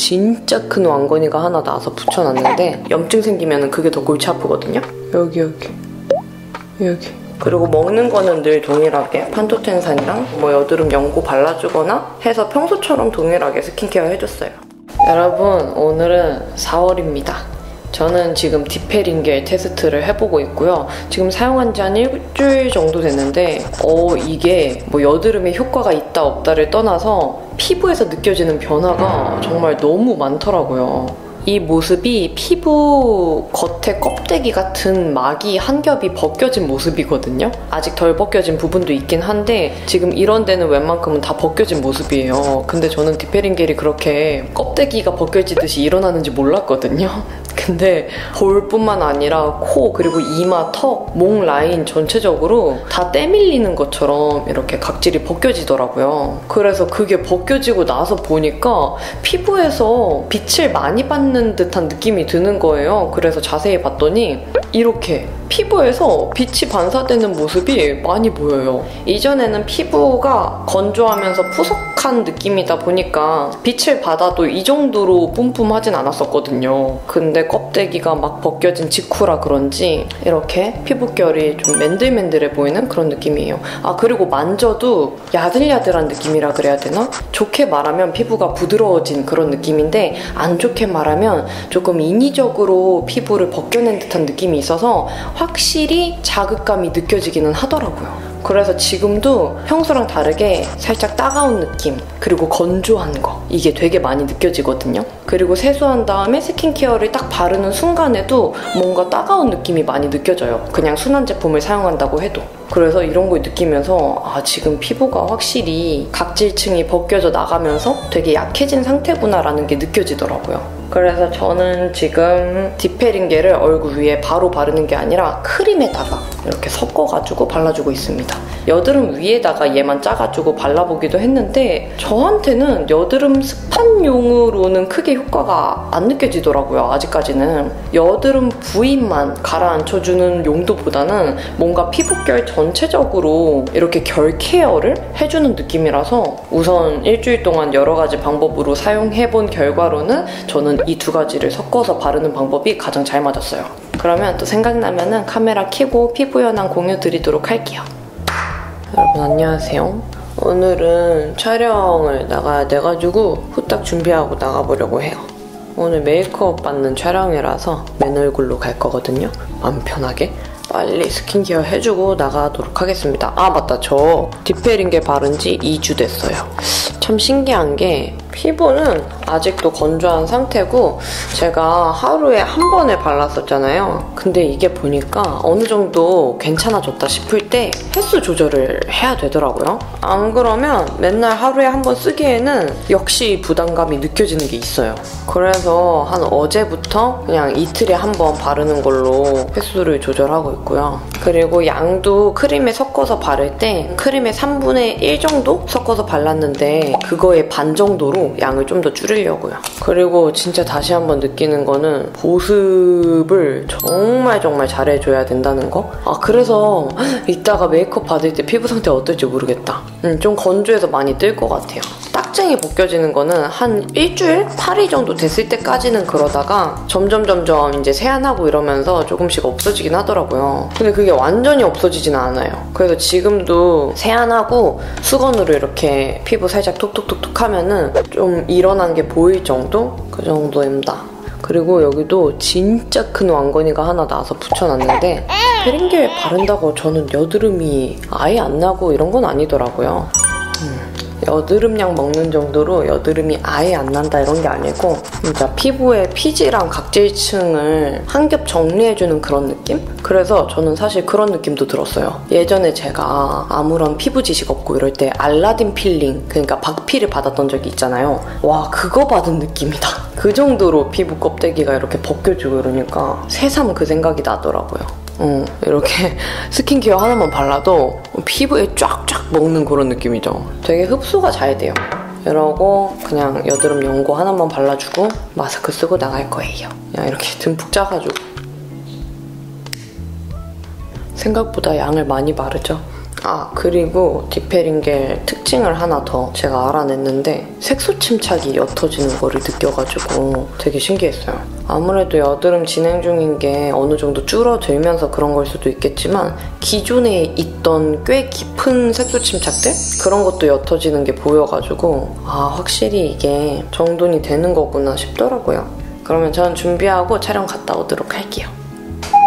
진짜 큰 왕건이가 하나 나와서 붙여놨는데 염증 생기면 그게 더 골치 아프거든요. 여기. 그리고 먹는 거는 늘 동일하게 판토텐산이랑 뭐 여드름 연고 발라주거나 해서 평소처럼 동일하게 스킨케어 해줬어요. 여러분, 오늘은 4월입니다. 저는 지금 디페링겔 테스트를 해보고 있고요. 지금 사용한 지 한 일주일 정도 됐는데 이게 뭐 여드름에 효과가 있다 없다를 떠나서 피부에서 느껴지는 변화가 정말 너무 많더라고요. 이 모습이 피부 겉에 껍데기 같은 막이 한 겹이 벗겨진 모습이거든요. 아직 덜 벗겨진 부분도 있긴 한데 지금 이런 데는 웬만큼은 다 벗겨진 모습이에요. 근데 저는 디페링겔이 그렇게 껍데기가 벗겨지듯이 일어나는지 몰랐거든요. 근데 볼뿐만 아니라 코, 그리고 이마, 턱, 목 라인 전체적으로 다 때밀리는 것처럼 이렇게 각질이 벗겨지더라고요. 그래서 그게 벗겨지고 나서 보니까 피부에서 빛을 많이 받는 듯한 느낌이 드는 거예요. 그래서 자세히 봤더니 이렇게 피부에서 빛이 반사되는 모습이 많이 보여요. 이전에는 피부가 건조하면서 푸석한 느낌이다 보니까 빛을 받아도 이 정도로 뿜뿜하진 않았었거든요. 근데 껍데기가 막 벗겨진 직후라 그런지 이렇게 피부결이 좀 맨들맨들해 보이는 그런 느낌이에요. 그리고 만져도 야들야들한 느낌이라 그래야 되나? 좋게 말하면 피부가 부드러워진 그런 느낌인데 안 좋게 말하면 조금 인위적으로 피부를 벗겨낸 듯한 느낌이 있어서 확실히 자극감이 느껴지기는 하더라고요. 그래서 지금도 평소랑 다르게 살짝 따가운 느낌, 그리고 건조한 거, 이게 되게 많이 느껴지거든요. 그리고 세수한 다음에 스킨케어를 딱 바르는 순간에도 뭔가 따가운 느낌이 많이 느껴져요. 그냥 순한 제품을 사용한다고 해도. 그래서 이런 걸 느끼면서 지금 피부가 확실히 각질층이 벗겨져 나가면서 되게 약해진 상태구나라는 게 느껴지더라고요. 그래서 저는 지금 디페링겔을 얼굴 위에 바로 바르는 게 아니라 크림에다가 이렇게 섞어가지고 발라주고 있습니다. 여드름 위에다가 얘만 짜가지고 발라보기도 했는데 저한테는 여드름 스판용으로는 크게 효과가 안 느껴지더라고요. 아직까지는. 여드름 부위만 가라앉혀주는 용도보다는 뭔가 피부결 전체적으로 이렇게 결 케어를 해주는 느낌이라서 우선 일주일 동안 여러 가지 방법으로 사용해본 결과로는 저는 이 두 가지를 섞어서 바르는 방법이 가장 잘 맞았어요. 그러면 또 생각나면은 카메라 켜고 피부 현황 공유 드리도록 할게요. 여러분 안녕하세요. 오늘은 촬영을 나가야 돼가지고 후딱 준비하고 나가보려고 해요. 오늘 메이크업 받는 촬영이라서 맨 얼굴로 갈 거거든요. 마음 편하게 빨리 스킨케어 해주고 나가도록 하겠습니다. 맞다, 저 디페링겔 바른 지 2주 됐어요. 참 신기한 게 피부는 아직도 건조한 상태고 제가 하루에 한 번에 발랐었잖아요. 근데 이게 보니까 어느 정도 괜찮아졌다 싶을 때 횟수 조절을 해야 되더라고요. 안 그러면 맨날 하루에 한 번 쓰기에는 역시 부담감이 느껴지는 게 있어요. 그래서 한 어제부터 그냥 이틀에 한 번 바르는 걸로 횟수를 조절하고 있고요. 그리고 양도 크림에 섞어서 바를 때 크림의 3분의 1 정도 섞어서 발랐는데 그거의 반 정도로 양을 좀 더 줄이려고요. 그리고 진짜 다시 한번 느끼는 거는 보습을 정말 잘해줘야 된다는 거? 그래서 이따가 메이크업 받을 때 피부 상태 어떨지 모르겠다. 좀 건조해서 많이 뜰 것 같아요. 딱쟁이 벗겨지는 거는 한 일주일? 8일 정도 됐을 때까지는 그러다가 점점 이제 세안하고 이러면서 조금씩 없어지긴 하더라고요. 근데 그게 완전히 없어지진 않아요. 그래서 지금도 세안하고 수건으로 이렇게 피부 살짝 톡톡톡톡 하면은 좀 일어난 게 보일 정도? 그 정도입니다. 그리고 여기도 진짜 큰 왕건이가 하나 나와서 붙여놨는데 페링겔 바른다고 저는 여드름이 아예 안 나고 이런 건 아니더라고요. 여드름약 먹는 정도로 여드름이 아예 안 난다 이런 게 아니고 진짜 피부의 피지랑 각질층을 한 겹 정리해주는 그런 느낌? 그래서 저는 사실 그런 느낌도 들었어요. 예전에 제가 아무런 피부 지식 없고 이럴 때 알라딘 필링, 그러니까 박피를 받았던 적이 있잖아요. 와, 그거 받은 느낌이다. 그 정도로 피부 껍데기가 이렇게 벗겨지고 이러니까 새삼 그 생각이 나더라고요. 이렇게 스킨케어 하나만 발라도 피부에 쫙쫙 먹는 그런 느낌이죠. 되게 흡수가 잘 돼요. 이러고 그냥 여드름 연고 하나만 발라주고 마스크 쓰고 나갈 거예요. 그냥 이렇게 듬뿍 짜가지고. 생각보다 양을 많이 바르죠. 그리고 디페링겔 특징을 하나 더 제가 알아냈는데 색소 침착이 옅어지는 거를 느껴가지고 되게 신기했어요. 아무래도 여드름 진행 중인 게 어느 정도 줄어들면서 그런 걸 수도 있겠지만 기존에 있던 꽤 깊은 색소 침착들? 그런 것도 옅어지는 게 보여가지고 확실히 이게 정돈이 되는 거구나 싶더라고요. 그러면 전 준비하고 촬영 갔다 오도록 할게요.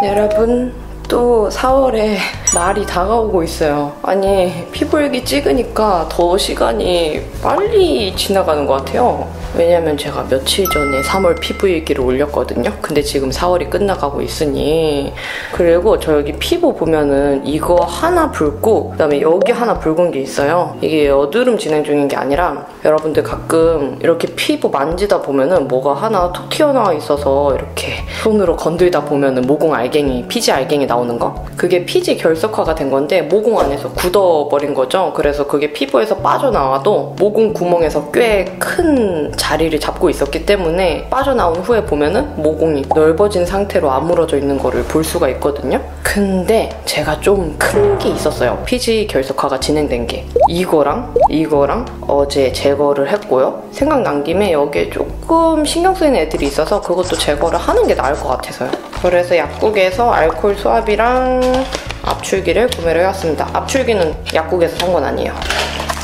여러분, 또 4월에 말이 다가오고 있어요. 아니, 피부일기 찍으니까 더 시간이 빨리 지나가는 것 같아요. 왜냐면 제가 며칠 전에 3월 피부일기를 올렸거든요. 근데 지금 4월이 끝나가고 있으니. 그리고 저 여기 피부 보면은 이거 하나 붉고 그다음에 여기 하나 붉은 게 있어요. 이게 여드름 진행 중인 게 아니라 여러분들 가끔 이렇게 피부 만지다 보면은 뭐가 하나 톡 튀어나와 있어서 이렇게 손으로 건들다 보면은 모공 알갱이, 피지 알갱이 나오는 거? 그게 피지 결석화가 된 건데 모공 안에서 굳어버린 거죠. 그래서 그게 피부에서 빠져나와도 모공 구멍에서 꽤 큰 자리를 잡고 있었기 때문에 빠져나온 후에 보면은 모공이 넓어진 상태로 아물어져 있는 거를 볼 수가 있거든요. 근데 제가 좀 큰 게 있었어요. 피지 결석화가 진행된 게. 이거랑 어제 제거를 했고요. 생각난 김에 여기에 조금 신경 쓰이는 애들이 있어서 그것도 제거를 하는 게 나을 것 같아서요. 그래서 약국에서 알코올 수압이랑 압출기를 구매를 해왔습니다. 압출기는 약국에서 산 건 아니에요.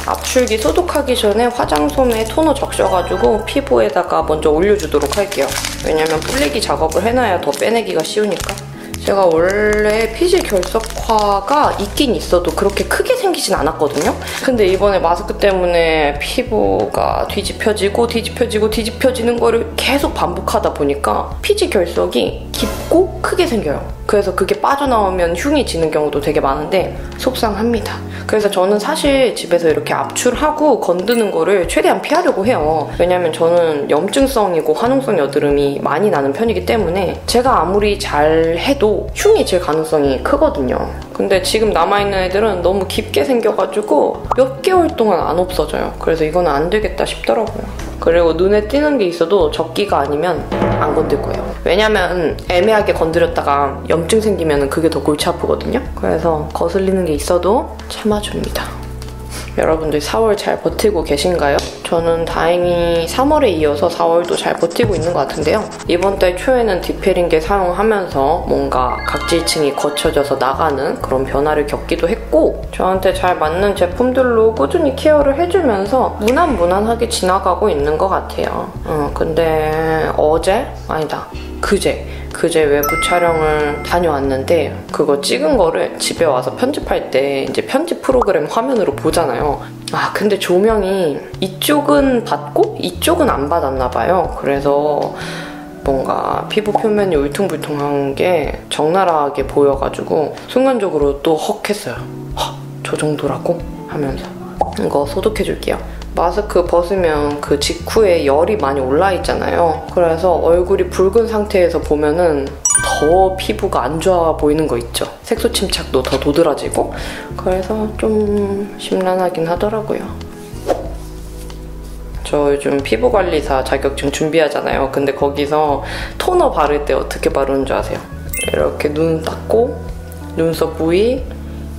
압출기 소독하기 전에 화장솜에 토너 적셔가지고 피부에다가 먼저 올려주도록 할게요. 왜냐면 뿌리기 작업을 해놔야 더 빼내기가 쉬우니까. 제가 원래 피지 결석화가 있긴 있어도 그렇게 크게 생기진 않았거든요. 근데 이번에 마스크 때문에 피부가 뒤집혀지는 거를 계속 반복하다 보니까 피지 결석이 깊고 크게 생겨요. 그래서 그게 빠져나오면 흉이 지는 경우도 되게 많은데 속상합니다. 그래서 저는 사실 집에서 이렇게 압출하고 건드는 거를 최대한 피하려고 해요. 왜냐면 저는 염증성이고 화농성 여드름이 많이 나는 편이기 때문에 제가 아무리 잘 해도 흉이 질 가능성이 크거든요. 근데 지금 남아있는 애들은 너무 깊게 생겨가지고 몇 개월 동안 안 없어져요. 그래서 이건 안 되겠다 싶더라고요. 그리고 눈에 띄는 게 있어도 적기가 아니면 안 건들 거예요. 왜냐면 애매하게 건드렸다가 염증 생기면 그게 더 골치 아프거든요. 그래서 거슬리는 게 있어도 참아줍니다. 여러분들 4월 잘 버티고 계신가요? 저는 다행히 3월에 이어서 4월도 잘 버티고 있는 것 같은데요. 이번 달 초에는 디페링겔 사용하면서 뭔가 각질층이 거쳐져서 나가는 그런 변화를 겪기도 했고 저한테 잘 맞는 제품들로 꾸준히 케어를 해주면서 무난무난하게 지나가고 있는 것 같아요. 근데 그제 외부 촬영을 다녀왔는데 그거 찍은 거를 집에 와서 편집할 때 이제 편집 프로그램 화면으로 보잖아요. 근데 조명이 이쪽은 받고 이쪽은 안 받았나 봐요. 그래서 뭔가 피부 표면이 울퉁불퉁한 게 적나라하게 보여가지고 순간적으로 또 헉 했어요. 저 정도라고? 하면서 이거 소독해줄게요. 마스크 벗으면 그 직후에 열이 많이 올라있잖아요. 그래서 얼굴이 붉은 상태에서 보면은 더 피부가 안 좋아 보이는 거 있죠. 색소 침착도 더 도드라지고 그래서 좀 심란하긴 하더라고요. 저 요즘 피부관리사 자격증 준비하잖아요. 근데 거기서 토너 바를 때 어떻게 바르는 줄 아세요? 이렇게 눈 닦고 눈썹 부위,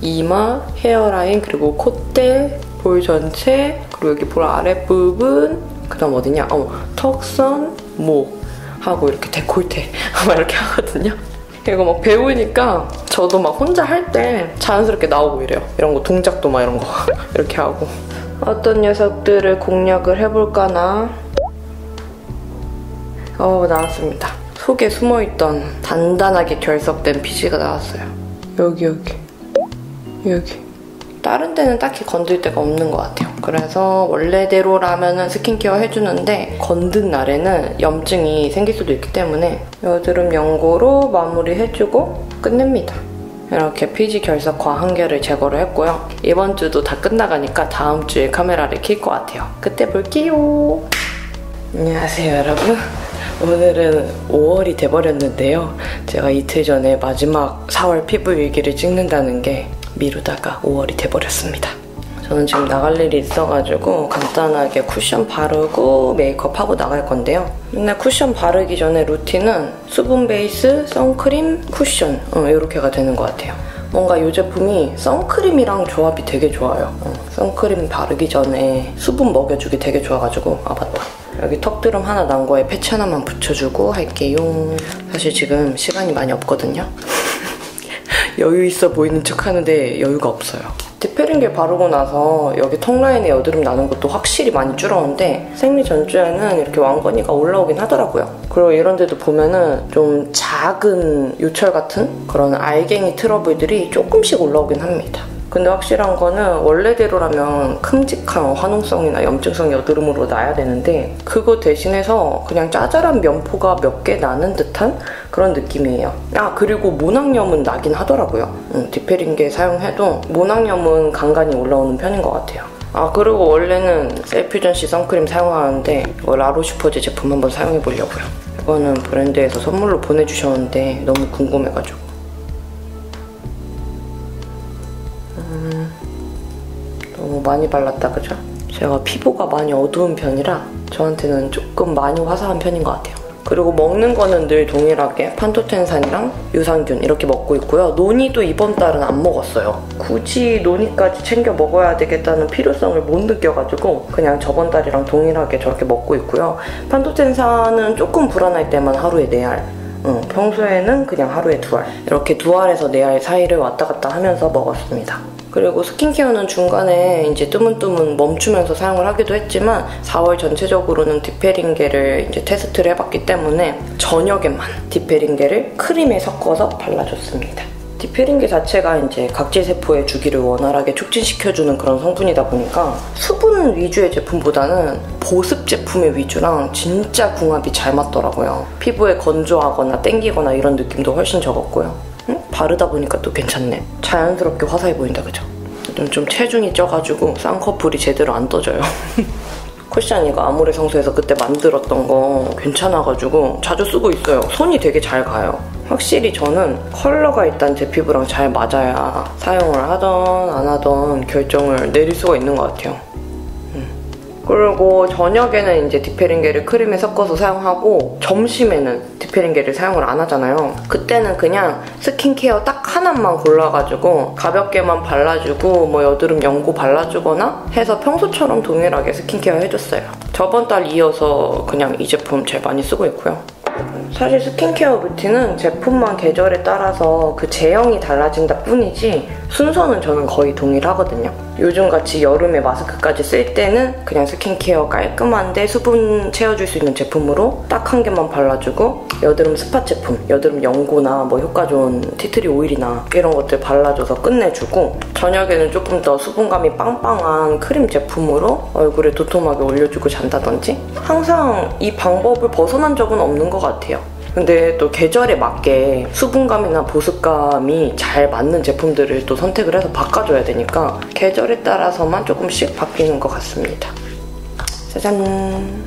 이마, 헤어라인, 그리고 콧대, 볼 전체, 그리고 여기 볼 아랫부분, 그 다음 어디냐? 턱선, 목 하고 이렇게 데콜테 막 이렇게 하거든요. 이거 막 배우니까 저도 막 혼자 할 때 자연스럽게 나오고 이래요. 이런 거 동작도 막 이런 거 이렇게 하고. 어떤 녀석들을 공략을 해볼까나? 나왔습니다. 속에 숨어있던 단단하게 결석된 피지가 나왔어요. 여기. 다른 데는 딱히 건들 데가 없는 것 같아요. 그래서 원래대로라면은 스킨케어 해주는데 건든 날에는 염증이 생길 수도 있기 때문에 여드름 연고로 마무리해주고 끝냅니다. 이렇게 피지 결석화 한 개를 제거를 했고요. 이번 주도 다 끝나가니까 다음 주에 카메라를 켤 것 같아요. 그때 볼게요. 안녕하세요, 여러분. 오늘은 5월이 돼버렸는데요. 제가 이틀 전에 마지막 4월 피부 일기를 찍는다는 게 미루다가 5월이 돼버렸습니다. 저는 지금 나갈 일이 있어가지고 간단하게 쿠션 바르고 메이크업하고 나갈 건데요. 맨날 쿠션 바르기 전에 루틴은 수분 베이스, 선크림, 쿠션 이렇게가 되는 것 같아요. 뭔가 이 제품이 선크림이랑 조합이 되게 좋아요. 선크림 바르기 전에 수분 먹여주기 되게 좋아가지고 맞다. 여기 턱드름 하나 난 거에 패치 하나만 붙여주고 할게요. 사실 지금 시간이 많이 없거든요. 여유 있어 보이는 척 하는데 여유가 없어요. 디페링겔 바르고 나서 여기 턱 라인에 여드름 나는 것도 확실히 많이 줄었는데 생리 전주에는 이렇게 왕건이가 올라오긴 하더라고요. 그리고 이런 데도 보면은 좀 작은 요철 같은 그런 알갱이 트러블들이 조금씩 올라오긴 합니다. 근데 확실한 거는 원래대로라면 큼직한 화농성이나 염증성 여드름으로 나야 되는데 그거 대신해서 그냥 짜잘한 면포가 몇 개 나는 듯한 그런 느낌이에요. 그리고 모낭염은 나긴 하더라고요. 디페링겔 사용해도 모낭염은 간간히 올라오는 편인 것 같아요. 그리고 원래는 셀퓨전 C 선크림 사용하는데 이거 라로슈퍼제 제품 한번 사용해보려고요. 이거는 브랜드에서 선물로 보내주셨는데 너무 궁금해가지고. 너무 많이 발랐다, 그죠? 제가 피부가 많이 어두운 편이라 저한테는 조금 많이 화사한 편인 것 같아요. 그리고 먹는 거는 늘 동일하게 판토텐산이랑 유산균 이렇게 먹고 있고요. 노니도 이번 달은 안 먹었어요. 굳이 노니까지 챙겨 먹어야 되겠다는 필요성을 못 느껴가지고 그냥 저번 달이랑 동일하게 저렇게 먹고 있고요. 판토텐산은 조금 불안할 때만 하루에 4알. 평소에는 그냥 하루에 2알. 이렇게 2알에서 4알 사이를 왔다 갔다 하면서 먹었습니다. 그리고 스킨케어는 중간에 이제 뜨문뜨문 멈추면서 사용을 하기도 했지만 4월 전체적으로는 디페링겔을 이제 테스트를 해봤기 때문에 저녁에만 디페링겔을 크림에 섞어서 발라줬습니다. 디페링겔 자체가 이제 각질세포의 주기를 원활하게 촉진시켜주는 그런 성분이다 보니까 수분 위주의 제품보다는 보습 제품의 위주랑 진짜 궁합이 잘 맞더라고요. 피부에 건조하거나 땡기거나 이런 느낌도 훨씬 적었고요. 바르다 보니까 또 괜찮네. 자연스럽게 화사해 보인다, 그죠? 좀 체중이 쪄가지고 쌍꺼풀이 제대로 안 떠져요. 쿠션 이거 아모레 성수에서 그때 만들었던 거 괜찮아가지고 자주 쓰고 있어요. 손이 되게 잘 가요. 확실히 저는 컬러가 일단 제 피부랑 잘 맞아야 사용을 하던 안 하던 결정을 내릴 수가 있는 것 같아요. 그리고 저녁에는 이제 디페링겔을 크림에 섞어서 사용하고 점심에는 디페링겔을 사용을 안 하잖아요. 그때는 그냥 스킨케어 딱 하나만 골라가지고 가볍게만 발라주고 뭐 여드름 연고 발라주거나 해서 평소처럼 동일하게 스킨케어 해줬어요. 저번 달 이어서 그냥 이 제품 제일 많이 쓰고 있고요. 사실 스킨케어 루틴은 제품만 계절에 따라서 그 제형이 달라진다 뿐이지 순서는 저는 거의 동일하거든요. 요즘같이 여름에 마스크까지 쓸 때는 그냥 스킨케어 깔끔한데 수분 채워줄 수 있는 제품으로 딱 한 개만 발라주고 여드름 스팟 제품, 여드름 연고나 뭐 효과 좋은 티트리 오일이나 이런 것들 발라줘서 끝내주고 저녁에는 조금 더 수분감이 빵빵한 크림 제품으로 얼굴에 도톰하게 올려주고 잔다든지 항상 이 방법을 벗어난 적은 없는 것 같아요. 근데 또 계절에 맞게 수분감이나 보습감이 잘 맞는 제품들을 또 선택을 해서 바꿔줘야 되니까 계절에 따라서만 조금씩 바뀌는 것 같습니다. 짜잔!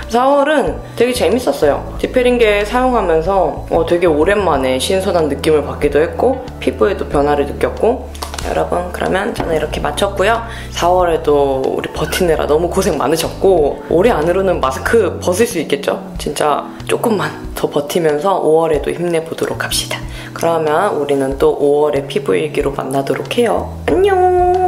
4월은 되게 재밌었어요. 디페링겔 사용하면서 되게 오랜만에 신선한 느낌을 받기도 했고 피부에도 변화를 느꼈고 여러분 그러면 저는 이렇게 마쳤고요. 4월에도 우리 버티느라 너무 고생 많으셨고 올해 안으로는 마스크 벗을 수 있겠죠? 진짜 조금만 더 버티면서 5월에도 힘내보도록 합시다. 그러면 우리는 또 5월의 피부 일기로 만나도록 해요. 안녕!